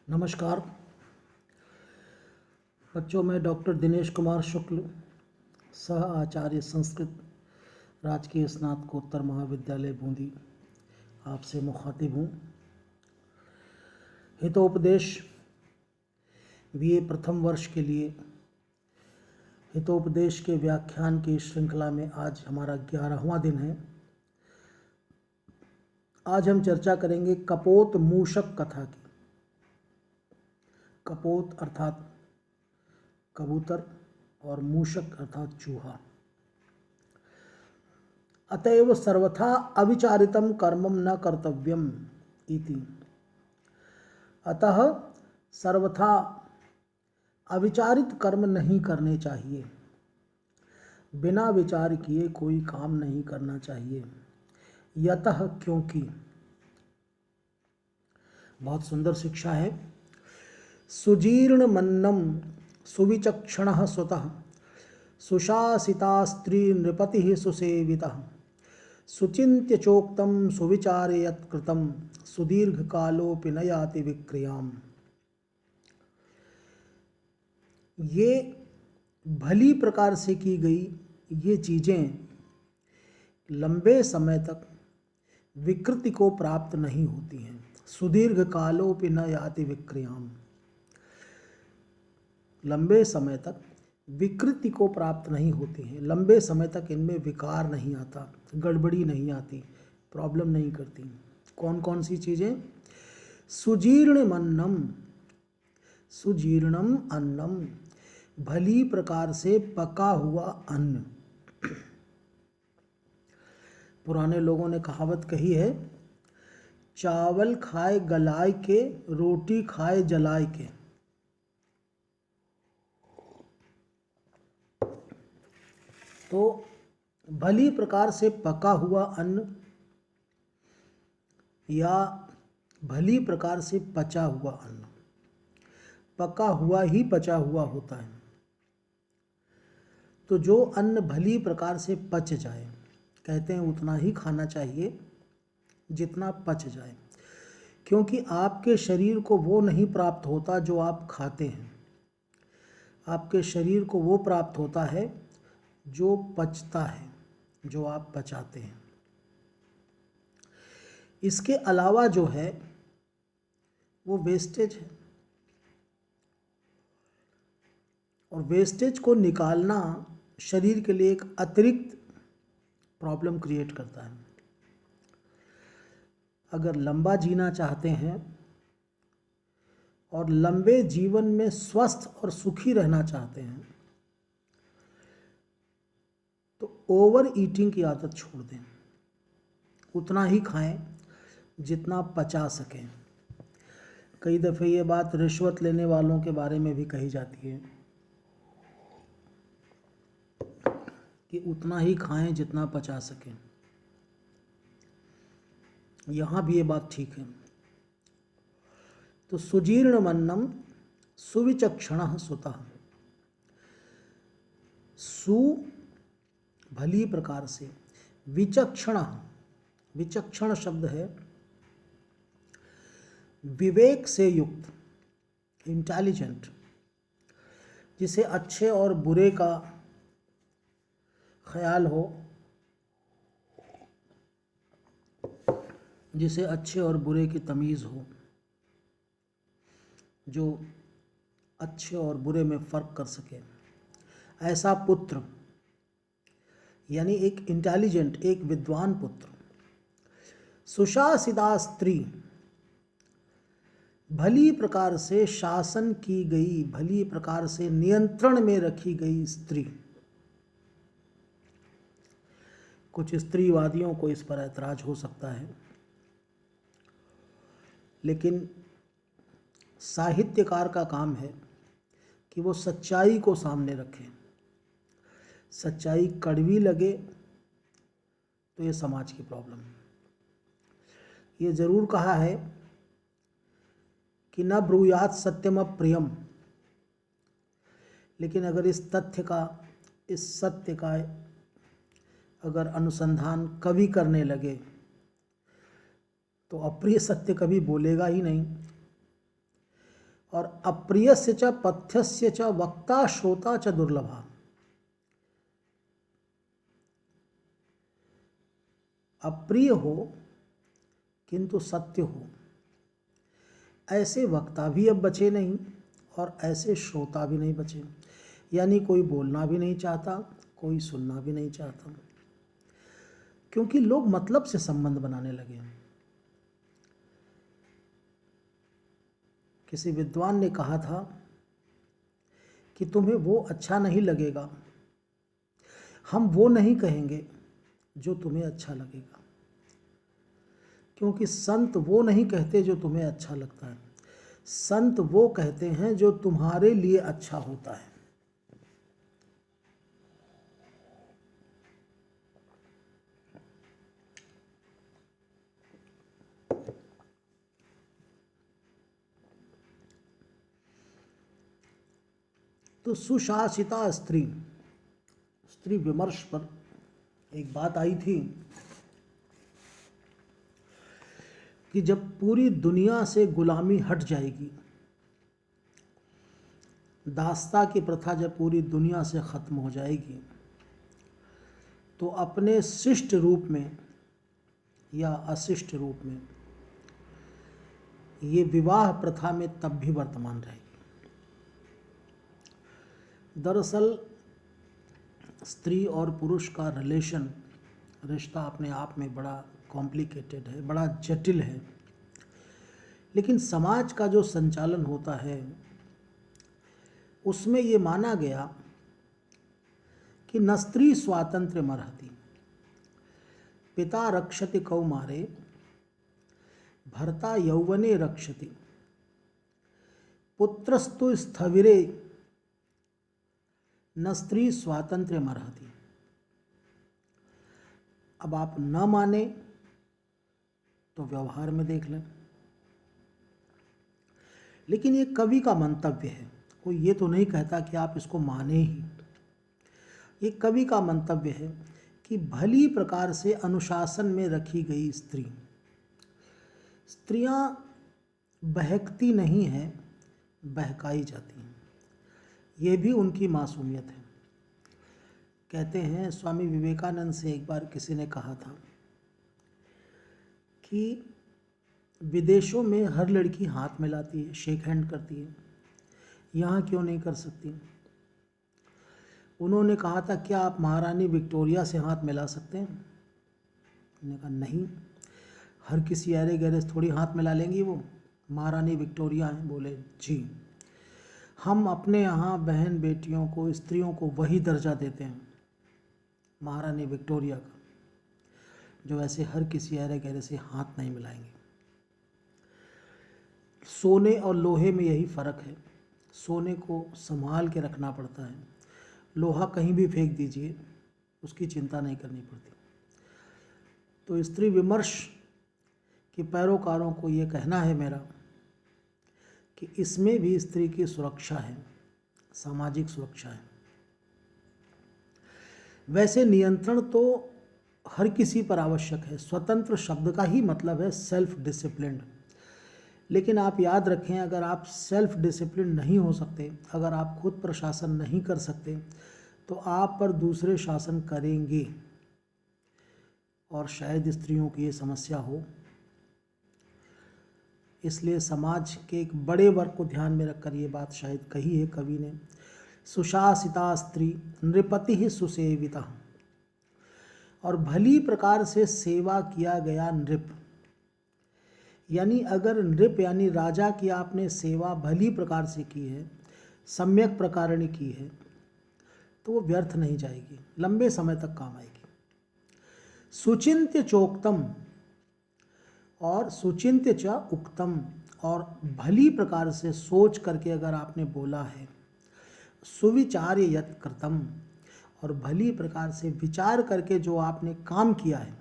नमस्कार बच्चों, मैं डॉक्टर दिनेश कुमार शुक्ल, सह आचार्य संस्कृत, राजकीय स्नातकोत्तर महाविद्यालय बूंदी आपसे मुखातिब हूँ। हितोपदेश बीए प्रथम वर्ष के लिए हितोपदेश के व्याख्यान की श्रृंखला में आज हमारा 11वां दिन है। आज हम चर्चा करेंगे कपोत मूषक कथा की। कपोत अर्थात कबूतर और मूषक अर्थात चूहा। अतएव सर्वथा अविचारितम कर्मम न कर्तव्यम इति। अतः सर्वथा अविचारित कर्म नहीं करने चाहिए, बिना विचार किए कोई काम नहीं करना चाहिए। यतः क्योंकि, बहुत सुंदर शिक्षा है। सुजीर्ण मन्नम सुविचक्षणः स्वतः सुशासिता स्त्री नृपति सुसेवितः सुचिन्त्य चोक्तम सुविचारे यत्कृतं सुदीर्घ कालोपि न याति विक्रियाम्। ये भली प्रकार से की गई ये चीज़ें लंबे समय तक विकृति को प्राप्त नहीं होती हैं। सुदीर्घ कालोपि न याति विक्रियाम्, लंबे समय तक विकृति को प्राप्त नहीं होती हैं, लंबे समय तक इनमें विकार नहीं आता, गड़बड़ी नहीं आती, प्रॉब्लम नहीं करती। कौन कौन सी चीज़ें? सुजीर्णमन्नम, सुजीर्णम अन्नम, भली प्रकार से पका हुआ अन्न। पुराने लोगों ने कहावत कही है, चावल खाए गलाय के, रोटी खाए जलाय के। तो भली प्रकार से पका हुआ अन्न या भली प्रकार से पचा हुआ अन्न, पका हुआ ही पचा हुआ होता है। तो जो अन्न भली प्रकार से पच जाए, कहते हैं उतना ही खाना चाहिए जितना पच जाए, क्योंकि आपके शरीर को वो नहीं प्राप्त होता जो आप खाते हैं। आपके शरीर को वो प्राप्त होता है जो पचता है, जो आप पचाते हैं। इसके अलावा जो है वो वेस्टेज है, और वेस्टेज को निकालना शरीर के लिए एक अतिरिक्त प्रॉब्लम क्रिएट करता है। अगर लंबा जीना चाहते हैं और लंबे जीवन में स्वस्थ और सुखी रहना चाहते हैं तो ओवर ईटिंग की आदत छोड़ दें। उतना ही खाएं जितना पचा सकें। कई दफ़े ये बात रिश्वत लेने वालों के बारे में भी कही जाती है कि उतना ही खाएं जितना पचा सकें। यहाँ भी ये बात ठीक है। तो सुजीर्णमन्नम सुविचक्षणः स्वतः, सु भली प्रकार से, विचक्षण, विचक्षण शब्द है विवेक से युक्त, इंटेलिजेंट, जिसे अच्छे और बुरे का ख्याल हो, जिसे अच्छे और बुरे की तमीज़ हो, जो अच्छे और बुरे में फ़र्क कर सके, ऐसा पुत्र, यानी एक इंटेलिजेंट, एक विद्वान पुत्र। सुशासिता स्त्री, भली प्रकार से शासन की गई, भली प्रकार से नियंत्रण में रखी गई स्त्री। कुछ स्त्रीवादियों को इस पर ऐतराज हो सकता है, लेकिन साहित्यकार का काम है कि वो सच्चाई को सामने रखे। सच्चाई कड़वी लगे तो ये समाज की प्रॉब्लम है। ये ज़रूर कहा है कि न ब्रूयात सत्यम अप्रियम, लेकिन अगर इस सत्य का अगर अनुसंधान कवि करने लगे तो अप्रिय सत्य कभी बोलेगा ही नहीं। और अप्रियस्य च पथ्यस्य च वक्ता श्रोता च दुर्लभा। अप्रिय हो किंतु सत्य हो, ऐसे वक्ता भी अब बचे नहीं और ऐसे श्रोता भी नहीं बचे। यानी कोई बोलना भी नहीं चाहता, कोई सुनना भी नहीं चाहता, क्योंकि लोग मतलब से संबंध बनाने लगे हैं। किसी विद्वान ने कहा था कि तुम्हें वो अच्छा नहीं लगेगा, हम वो नहीं कहेंगे जो तुम्हें अच्छा लगेगा, क्योंकि संत वो नहीं कहते जो तुम्हें अच्छा लगता है, संत वो कहते हैं जो तुम्हारे लिए अच्छा होता है। तो सुशासिता स्त्री, स्त्री विमर्श पर एक बात आई थी कि जब पूरी दुनिया से गुलामी हट जाएगी, दासता की प्रथा जब पूरी दुनिया से ख़त्म हो जाएगी, तो अपने शिष्ट रूप में या अशिष्ट रूप में ये विवाह प्रथा में तब भी वर्तमान रहेगी। दरअसल स्त्री और पुरुष का रिश्ता अपने आप में बड़ा कॉम्प्लिकेटेड है, बड़ा जटिल है, लेकिन समाज का जो संचालन होता है उसमें ये माना गया कि न स्त्री स्वातंत्र्य मर्हति, पिता रक्षति कौमारे, भर्ता यौवने रक्षति, पुत्रस्तु स्थविरे, न स्त्री स्वातंत्र्य मर्हति। अब आप न माने तो व्यवहार में देख लें, लेकिन ये कवि का मंतव्य है, कोई ये तो नहीं कहता कि आप इसको माने ही। ये कवि का मंतव्य है कि भली प्रकार से अनुशासन में रखी गई स्त्री, स्त्रियां बहकती नहीं हैं, बहकाई जाती हैं, ये भी उनकी मासूमियत है। कहते हैं स्वामी विवेकानंद से एक बार किसी ने कहा था कि विदेशों में हर लड़की हाथ मिलाती है, शेक हैंड करती है, यहाँ क्यों नहीं कर सकती? उन्होंने कहा था क्या आप महारानी विक्टोरिया से हाथ मिला सकते हैं? उन्होंने कहा नहीं, हर किसी ऐरे गैरे से थोड़ी हाथ मिला लेंगी वो, महारानी विक्टोरिया हैं। बोले जी, हम अपने यहाँ बहन बेटियों को, स्त्रियों को वही दर्जा देते हैं महारानी विक्टोरिया का, जो ऐसे हर किसी ऐरे गैरे से हाथ नहीं मिलाएंगे। सोने और लोहे में यही फ़र्क है, सोने को संभाल के रखना पड़ता है, लोहा कहीं भी फेंक दीजिए उसकी चिंता नहीं करनी पड़ती। तो स्त्री विमर्श के पैरोकारों को ये कहना है मेरा कि इसमें भी स्त्री की सुरक्षा है, सामाजिक सुरक्षा है। वैसे नियंत्रण तो हर किसी पर आवश्यक है, स्वतंत्र शब्द का ही मतलब है सेल्फ डिसिप्लिन्ड। लेकिन आप याद रखें, अगर आप सेल्फ डिसिप्लिन नहीं हो सकते, अगर आप खुद पर शासन नहीं कर सकते, तो आप पर दूसरे शासन करेंगे, और शायद स्त्रियों की ये समस्या हो। इसलिए समाज के एक बड़े वर्ग को ध्यान में रखकर ये बात शायद कही है कवि ने, सुशासिता स्त्री नृपति ही सुसेविता, और भली प्रकार से सेवा किया गया नृप। यानी अगर नृप यानी राजा की आपने सेवा भली प्रकार से की है, सम्यक प्रकारेण की है, तो वो व्यर्थ नहीं जाएगी, लंबे समय तक काम आएगी। सुचिंत्य चोक्तम और सुचिंत्य च उक्तम, और भली प्रकार से सोच करके अगर आपने बोला है, सुविचार्य यत् कृतम, और भली प्रकार से विचार करके जो आपने काम किया है,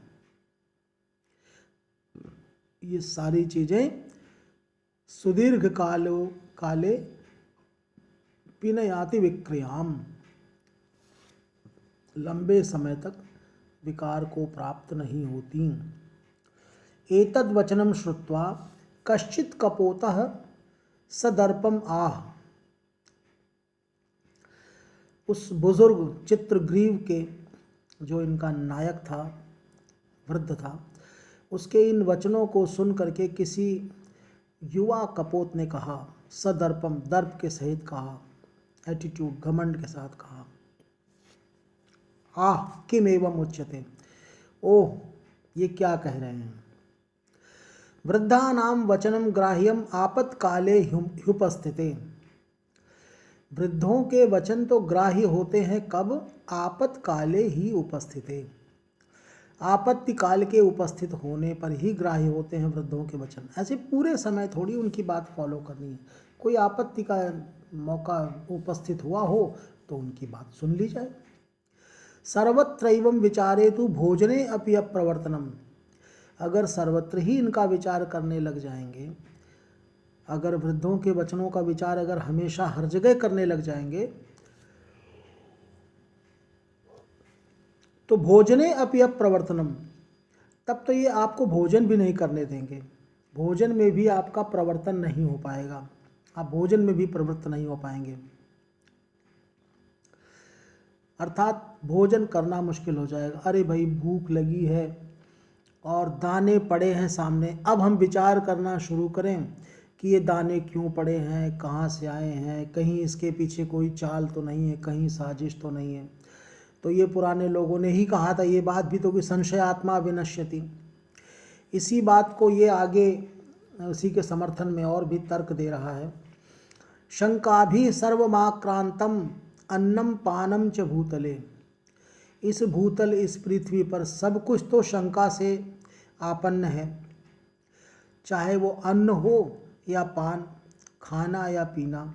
ये सारी चीज़ें सुदीर्घ काले पिनयाति विक्रियाम, लंबे समय तक विकार को प्राप्त नहीं होती। एतद् वचनम श्रुत्वा कश्चित् कपोतः सदर्पम आह। उस बुजुर्ग चित्रग्रीव के, जो इनका नायक था, वृद्ध था, उसके इन वचनों को सुन करके किसी युवा कपोत ने कहा, सदर्पम, दर्प के सहित कहा, एटीट्यूड, घमंड के साथ कहा, आह किम एवं उच्यते, ओह ये क्या कह रहे हैं। वृद्धानाम वचनम ग्राह्यम आपत्काले ह्युपस्थिते। वृद्धों के वचन तो ग्राह्य होते हैं कब? आपत्काले ही उपस्थिते। आपत्ति काल के उपस्थित होने पर ही ग्राह्य होते हैं वृद्धों के वचन। ऐसे पूरे समय थोड़ी उनकी बात फॉलो करनी है। कोई आपत्ति का मौका उपस्थित हुआ हो तो उनकी बात सुन ली जाए। सर्वत्रैवं विचारे तु भोजने अपि अप्रवर्तनम। अगर सर्वत्र ही इनका विचार करने लग जाएंगे, अगर वृद्धों के वचनों का विचार अगर हमेशा हर जगह करने लग जाएंगे, तो भोजने अपि अप्रवर्तनम, तब तो ये आपको भोजन भी नहीं करने देंगे। भोजन में भी आपका प्रवर्तन नहीं हो पाएगा, आप भोजन में भी प्रवृत्त नहीं हो पाएंगे। अर्थात भोजन करना मुश्किल हो जाएगा। अरे भाई भूख लगी है और दाने पड़े हैं सामने, अब हम विचार करना शुरू करें कि ये दाने क्यों पड़े हैं, कहाँ से आए हैं, कहीं इसके पीछे कोई चाल तो नहीं है, कहीं साजिश तो नहीं है। तो ये पुराने लोगों ने ही कहा था ये बात भी तो कि संशय आत्मा विनश्यति। इसी बात को ये आगे उसी के समर्थन में और भी तर्क दे रहा है। शंकाभि सर्वमाक्रांतम अन्नम पानम च भूतले। इस भूतल, इस पृथ्वी पर सब कुछ तो शंका से आपन्न है, चाहे वो अन्न हो या पान, खाना या पीना।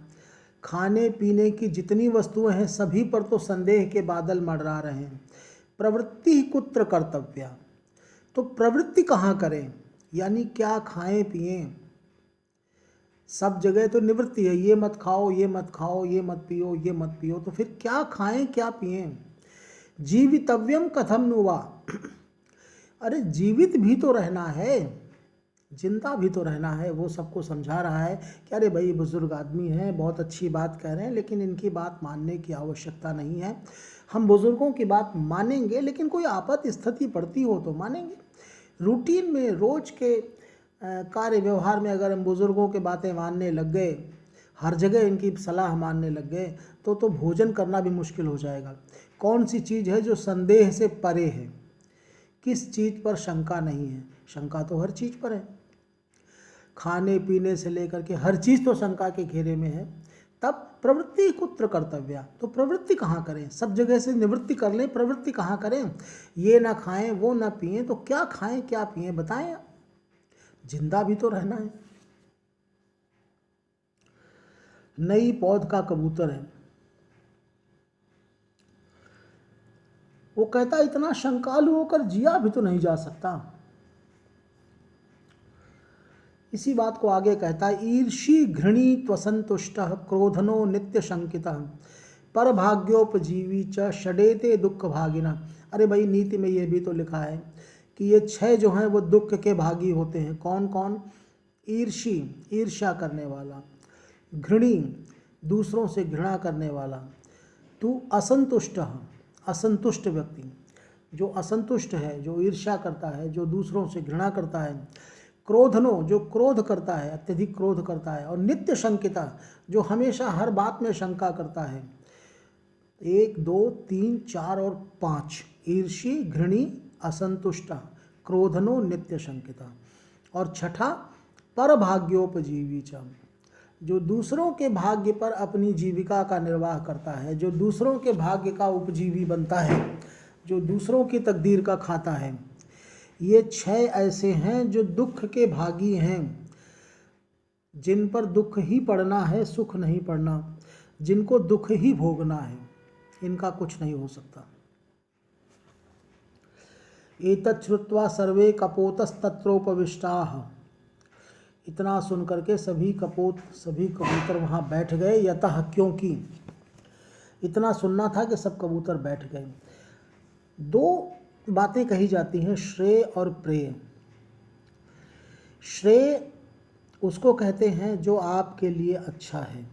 खाने पीने की जितनी वस्तुएं हैं सभी पर तो संदेह के बादल मंडरा रहे हैं। प्रवृत्ति कुत्र कर्तव्या, तो प्रवृत्ति कहाँ करें, यानी क्या खाएं पिएं। सब जगह तो निवृत्ति है, ये मत खाओ, ये मत खाओ, ये मत पियो, ये मत पियो, तो फिर क्या खाएं क्या पिएं। जीवितव्यम कथम नुवा। अरे जीवित भी तो रहना है, जिंदा भी तो रहना है। वो सबको समझा रहा है कि अरे भाई बुजुर्ग आदमी हैं, बहुत अच्छी बात कह रहे हैं, लेकिन इनकी बात मानने की आवश्यकता नहीं है। हम बुजुर्गों की बात मानेंगे, लेकिन कोई आपात स्थिति पड़ती हो तो मानेंगे। रूटीन में, रोज के कार्य व्यवहार में अगर हम बुजुर्गों की बातें मानने लग गए, हर जगह इनकी सलाह मानने लग गए, तो भोजन करना भी मुश्किल हो जाएगा। कौन सी चीज़ है जो संदेह से परे है, किस चीज़ पर शंका नहीं है? शंका तो हर चीज़ पर है, खाने पीने से लेकर के हर चीज़ तो शंका के घेरे में है। तब प्रवृत्ति कुत्र कर्तव्या, तो प्रवृत्ति कहाँ करें? सब जगह से निवृत्ति कर लें, प्रवृत्ति कहाँ करें? ये ना खाएं, वो ना पिएं, तो क्या खाएं क्या पिएं बताएं? जिंदा भी तो रहना है। नई पौध का कबूतर है, वो कहता इतना शंकालु होकर जिया भी तो नहीं जा सकता। इसी बात को आगे कहता है, ईर्षी घृणी त्वसंतुष्ट क्रोधनो नित्य शंकित परभाग्योपजीवी च षडेते दुख भागिना। अरे भाई नीति में ये भी तो लिखा है कि ये 6 जो हैं वो दुख के भागी होते हैं। कौन कौन? ईर्षी, ईर्ष्या करने वाला, घृणी, दूसरों से घृणा करने वाला, तू असंतुष्ट, असंतुष्ट व्यक्ति, जो असंतुष्ट है, जो ईर्ष्या करता है, जो दूसरों से घृणा करता है, क्रोधनो, जो क्रोध करता है, अत्यधिक क्रोध करता है, और नित्य शंकिता, जो हमेशा हर बात में शंका करता है। 1 2 3 4 और 5, ईर्षी, घृणी, असंतुष्टा, क्रोधनो, नित्य शंकिता। और छठा परभाग्योपजीवी च, जो दूसरों के भाग्य पर अपनी जीविका का निर्वाह करता है, जो दूसरों के भाग्य का उपजीवी बनता है, जो दूसरों की तकदीर का खाता है। ये 6 ऐसे हैं जो दुख के भागी हैं, जिन पर दुख ही पड़ना है, सुख नहीं पड़ना, जिनको दुख ही भोगना है, इनका कुछ नहीं हो सकता। एतत् श्रुत्वा सर्वे कपोतस्तत्रोपविष्टाः। इतना सुन करके सभी कबूतर वहाँ बैठ गए। यतः, क्योंकि इतना सुनना था कि सब कबूतर बैठ गए। 2 बातें कही जाती हैं, श्रेय और प्रेय। श्रेय उसको कहते हैं जो आपके लिए अच्छा है,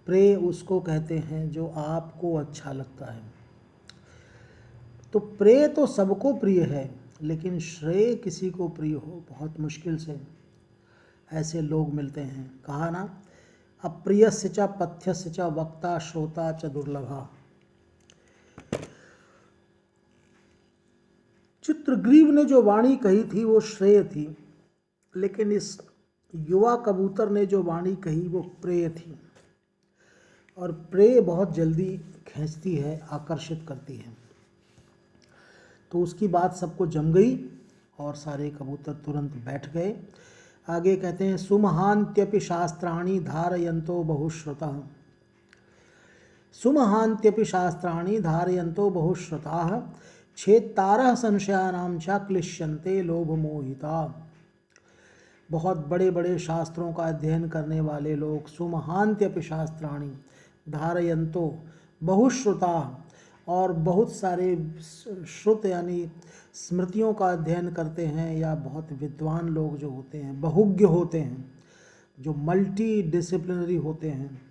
प्रेय उसको कहते हैं जो आपको अच्छा लगता है। तो प्रेय तो सबको प्रिय है, लेकिन श्रेय किसी को प्रिय हो बहुत मुश्किल से ऐसे लोग मिलते हैं। कहा ना, अप्रियस्य च पथ्यस्य च वक्ता श्रोता च दुर्लभा। चित्रग्रीव ने जो वाणी कही थी वो श्रेय थी, लेकिन इस युवा कबूतर ने जो वाणी कही वो प्रेय थी। और प्रेय बहुत जल्दी खींचती है, आकर्षित करती है। तो उसकी बात सबको जम गई और सारे कबूतर तुरंत बैठ गए। आगे कहते हैं, सुमहान्त्यपि शास्त्राणि धारयन्तो बहुश्रुतः। सुमहान्त्यपि शास्त्राणि धारयन्तो बहुश्रुताः छेत्तारः संशयानां च क्लिश्यन्ते लोभमोहिता। बहुत बड़े बड़े शास्त्रों का अध्ययन करने वाले लोग सुमहान्त्यपि शास्त्राणि धारयन्तो बहुश्रुता, और बहुत सारे श्रुत यानी स्मृतियों का अध्ययन करते हैं, या बहुत विद्वान लोग जो होते हैं, बहुज्ञ होते हैं, जो मल्टी डिसिप्लिनरी होते हैं।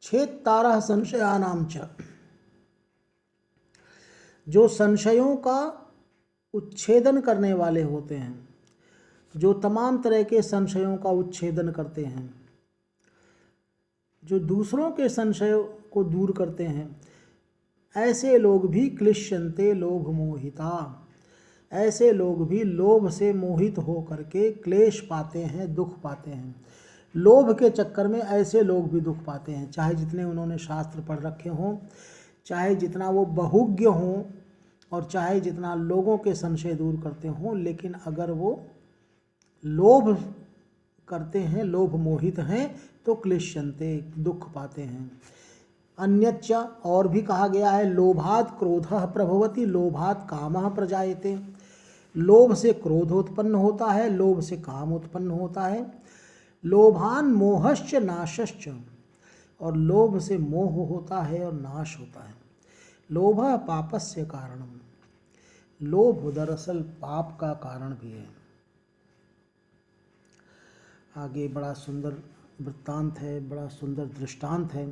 छेत्तारः संशयानां च, जो संशयों का उच्छेदन करने वाले होते हैं, जो तमाम तरह के संशयों का उच्छेदन करते हैं, जो दूसरों के संशयों को दूर करते हैं, ऐसे लोग भी क्लिश्यन्ते लोभ मोहिता, ऐसे लोग भी लोभ से मोहित हो करके क्लेश पाते हैं, दुख पाते हैं। लोभ के चक्कर में ऐसे लोग भी दुख पाते हैं, चाहे जितने उन्होंने शास्त्र पढ़ रखे हों, चाहे जितना वो बहुज्ञ हों, और चाहे जितना लोगों के संशय दूर करते हों, लेकिन अगर वो लोभ करते हैं, लोभ मोहित हैं, तो क्लिश्यन्ते दुख पाते हैं। अन्यच्च, और भी कहा गया है, लोभात् क्रोधः प्रभवति लोभात् कामः प्रजायते। लोभ से क्रोध उत्पन्न होता है, लोभ से काम उत्पन्न होता है। लोभान मोहश्च नाशश्च, और लोभ से मोह होता है और नाश होता है। लोभः पापस्य कारणम, लोभ दरअसल पाप का कारण भी है। आगे बड़ा सुंदर वृत्तांत है, बड़ा सुंदर दृष्टांत है।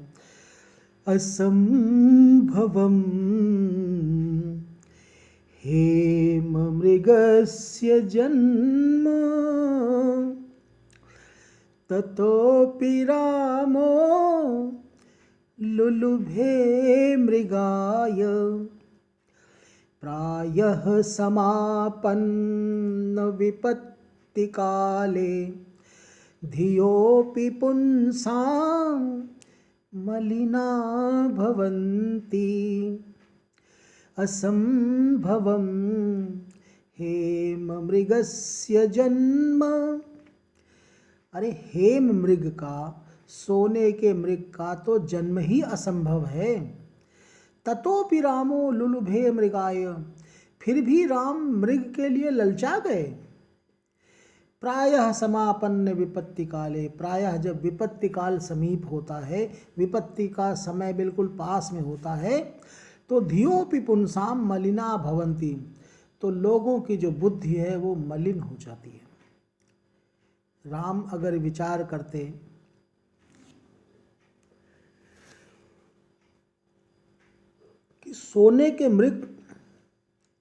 असंभवम हेम मृगस्य जन्म ततोपि रामो लुलुभे मृगाय प्रायः समापन्न विपत्ति काले धियोऽपि पुंसां मलिना भवन्ति। असंभवं हेम मृगस्य जन्म, अरे हेम मृग का, सोने के मृग का तो जन्म ही असंभव है। ततोपि रामो लुलुभे मृगाय, फिर भी राम मृग के लिए ललचा गए। प्रायः समापन्न विपत्ति काले, प्रायः जब विपत्ति काल समीप होता है, विपत्ति का समय बिल्कुल पास में होता है, तो धियोऽपि पुंसाम मलिना भवन्ति, तो लोगों की जो बुद्धि है वो मलिन हो जाती है। राम अगर विचार करते कि सोने के मृग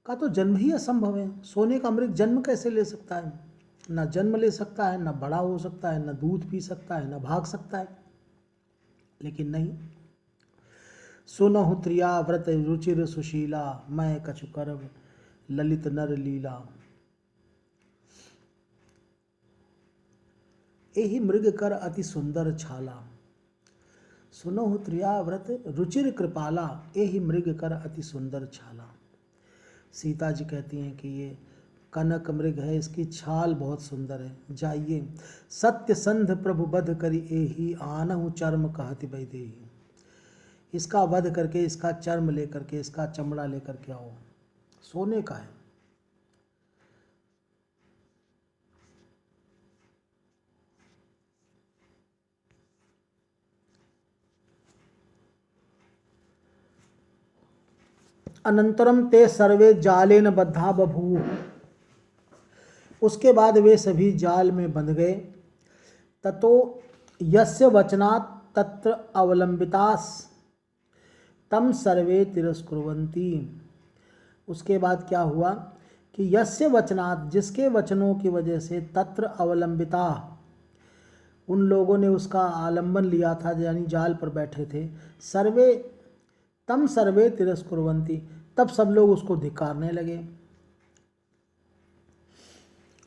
का तो जन्म ही असंभव है, सोने का मृग जन्म कैसे ले सकता है, ना जन्म ले सकता है, ना बड़ा हो सकता है, ना दूध पी सकता है, ना भाग सकता है। लेकिन नहीं, सुनहु त्रिया व्रत रुचिर सुशीला मैं कछु करब ललित नर लीला। एहि मृग कर अति सुंदर छाला, सुनहु त्रिया व्रत रुचिर कृपाला, एहि मृग कर अति सुंदर छाला। सीता जी कहती हैं कि ये कनक मृग है, इसकी छाल बहुत सुंदर है। जाइए सत्य संध प्रभु वध करी एहि आनहु चर्म कहति वैदेही, इसका वध करके, इसका चर्म लेकर के, इसका चमड़ा लेकर के आओ। सोने का है। अनंतरम ते सर्वे जालेन बद्धा बभूव, उसके बाद वे सभी जाल में बंध गए। ततो यस्य वचनात् तत्र अवलंबितास तम सर्वे तिरस्कुर्वन्ति। उसके बाद क्या हुआ कि यस्य वचनात्, जिसके वचनों की वजह से, तत्र अवलंबिता, उन लोगों ने उसका आलंबन लिया था, यानी जाल पर बैठे थे, सर्वे तम सर्वे तिरस्कुर्वन्ति, तब सब लोग उसको धिक्कारने लगे।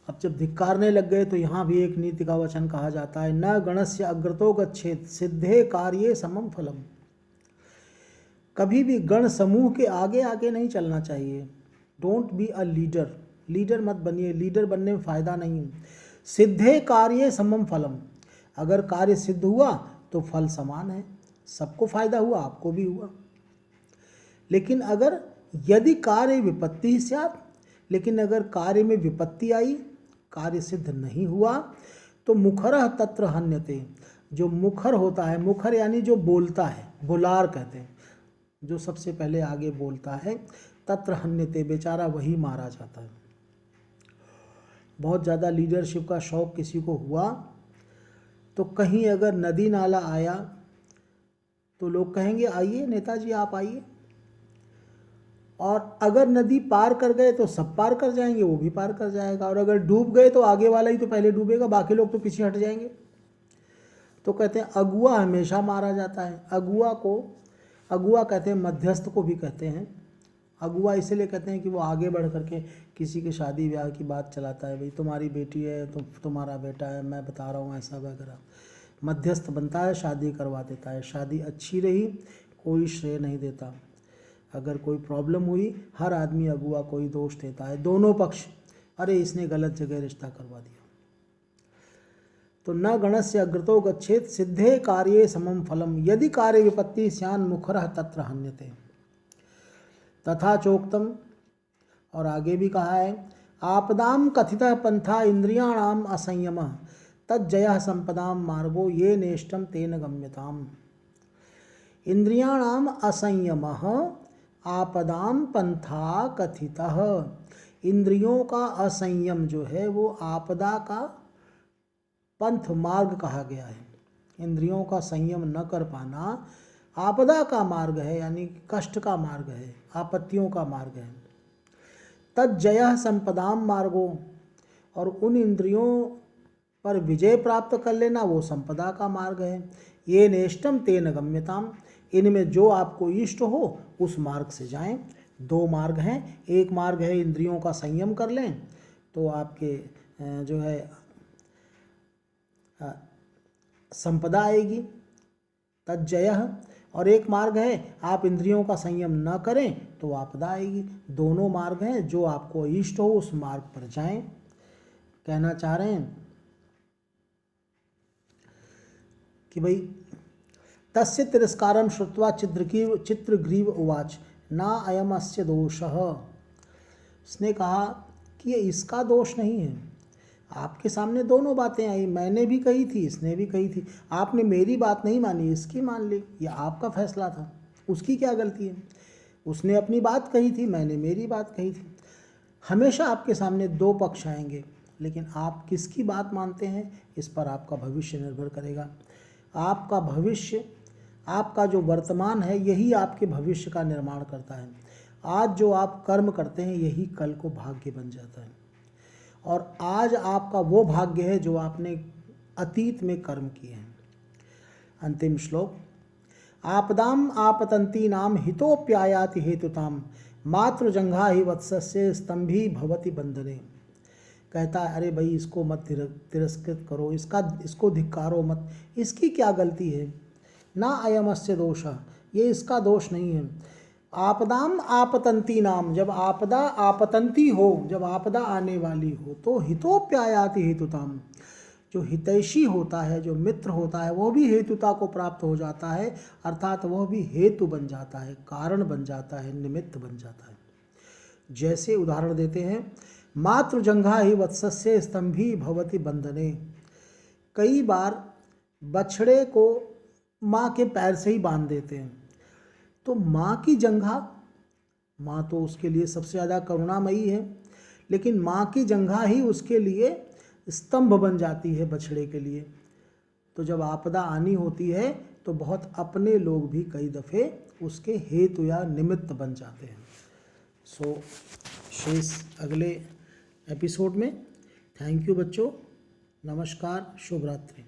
अब जब धिक्कारने लग गए तो यहाँ भी एक नीति का वचन कहा जाता है, न गणस्य अग्रतो गच्छेत सिद्धे कार्ये समम फलम। कभी भी गण समूह के आगे आगे नहीं चलना चाहिए। Don't be a leader, leader मत बनिए, लीडर बनने में फ़ायदा नहीं। सिद्धे कार्ये समम फलम, अगर कार्य सिद्ध हुआ तो फल समान है, सबको फायदा हुआ, आपको भी हुआ। लेकिन अगर यदि कार्य विपत्ति स्यात्, लेकिन अगर कार्य में विपत्ति आई, कार्य सिद्ध नहीं हुआ, तो मुखरः तत्र हन्यते, जो मुखर होता है, मुखर यानी जो बोलता है, बुलार कहते हैं, जो सबसे पहले आगे बोलता है, तत्र हन्यते, बेचारा वही मारा जाता है। बहुत ज़्यादा लीडरशिप का शौक किसी को हुआ तो कहीं अगर नदी नाला आया तो लोग कहेंगे आइए नेताजी आप आइए, और अगर नदी पार कर गए तो सब पार कर जाएंगे, वो भी पार कर जाएगा, और अगर डूब गए तो आगे वाला ही तो पहले डूबेगा, बाकी लोग तो पीछे हट जाएंगे। तो कहते हैं अगुआ हमेशा मारा जाता है। अगुआ कहते हैं, मध्यस्थ को भी कहते हैं। अगुआ इसलिए कहते हैं कि वो आगे बढ़ करके किसी के शादी ब्याह की बात चलाता है, भाई तुम्हारी बेटी है, तुम्हारा बेटा है, मैं बता रहा हूँ ऐसा वगैरह। मध्यस्थ बनता है, शादी करवा देता है, शादी अच्छी रही कोई श्रेय नहीं देता, अगर कोई प्रॉब्लम हुई हर आदमी अगुआ को ही दोष देता है, दोनों पक्ष, अरे इसने गलत जगह रिश्ता करवा दिया। तो न गणस्य अग्रतो गच्छेत सिद्धे कार्ये समम फलम यदि कार्य विपत्ति स्यान मुखरः तत्र हन्यते तथा चोक्तम। और आगे भी कहा है, आपदाम कथितः पंथा इंद्रियाणाम असंयमः तज्जयः संपदाम मार्गो ये नेष्टम तेन गम्यताम। इंद्रियाणाम असंयमः आपदाम पंथा कथितः, इंद्रियों का असंयम जो है वो आपदा का पंथ मार्ग कहा गया है। इंद्रियों का संयम न कर पाना आपदा का मार्ग है, यानी कष्ट का मार्ग है, आपत्तियों का मार्ग है। तज्जयः संपदाम मार्गो, और उन इंद्रियों पर विजय प्राप्त कर लेना वो संपदा का मार्ग है। ये नेष्टम तेन गम्यताम, इनमें जो आपको इष्ट हो उस मार्ग से जाएं। दो मार्ग हैं, एक मार्ग है इंद्रियों का संयम कर लें तो आपके जो है संपदा आएगी, तज्जयः, और एक मार्ग है आप इंद्रियों का संयम न करें तो आपदा आएगी। दोनों मार्ग हैं, जो आपको इष्ट हो उस मार्ग पर जाएं। कहना चाह रहे हैं कि भाई तस्य तिरस्कारं श्रुत्वा चित्रग्रीव उवाच ना अयम अस्य दोषः। उसने कहा कि ये इसका दोष नहीं है, आपके सामने दोनों बातें आई, मैंने भी कही थी, इसने भी कही थी, आपने मेरी बात नहीं मानी, इसकी मान ली, ये आपका फैसला था, उसकी क्या गलती है? उसने अपनी बात कही थी, मैंने मेरी बात कही थी। हमेशा आपके सामने दो पक्ष आएंगे, लेकिन आप किसकी बात मानते हैं इस पर आपका भविष्य निर्भर करेगा। आपका भविष्य, आपका जो वर्तमान है यही आपके भविष्य का निर्माण करता है। आज जो आप कर्म करते हैं यही कल को भाग्य बन जाता है, और आज आपका वो भाग्य है जो आपने अतीत में कर्म किए हैं। अंतिम श्लोक, आपदाम आपतंती नाम हितोप्यायाति हेतुताम मातृजंघा ही वत्सस्य स्तंभी भवति बंधने। कहता है अरे भाई इसको मत तिरस्कृत करो, इसको धिक्कारो मत, इसकी क्या गलती है? ना अयमस्य दोष, ये इसका दोष नहीं है। आपदाम आपतंती नाम, जब आपदा आपतंती हो, जब आपदा आने वाली हो तो हितोप्यायाति हेतुताम, जो हितैषी होता है, जो मित्र होता है, वो भी हेतुता को प्राप्त हो जाता है, अर्थात वह भी हेतु बन जाता है, कारण बन जाता है, निमित्त बन जाता है। जैसे उदाहरण देते हैं, मातृजंघा ही वत्सस्य स्तंभी भवति बंधने। कई बार बछड़े को माँ के पैर से ही बांध देते हैं, तो माँ की जंघा, माँ तो उसके लिए सबसे ज़्यादा करुणामयी है, लेकिन माँ की जंघा ही उसके लिए स्तंभ बन जाती है बछड़े के लिए। तो जब आपदा आनी होती है तो बहुत अपने लोग भी कई दफ़े उसके हेतु या निमित्त बन जाते हैं। सो शेष अगले एपिसोड में। थैंक यू बच्चों, नमस्कार, शुभ रात्रि।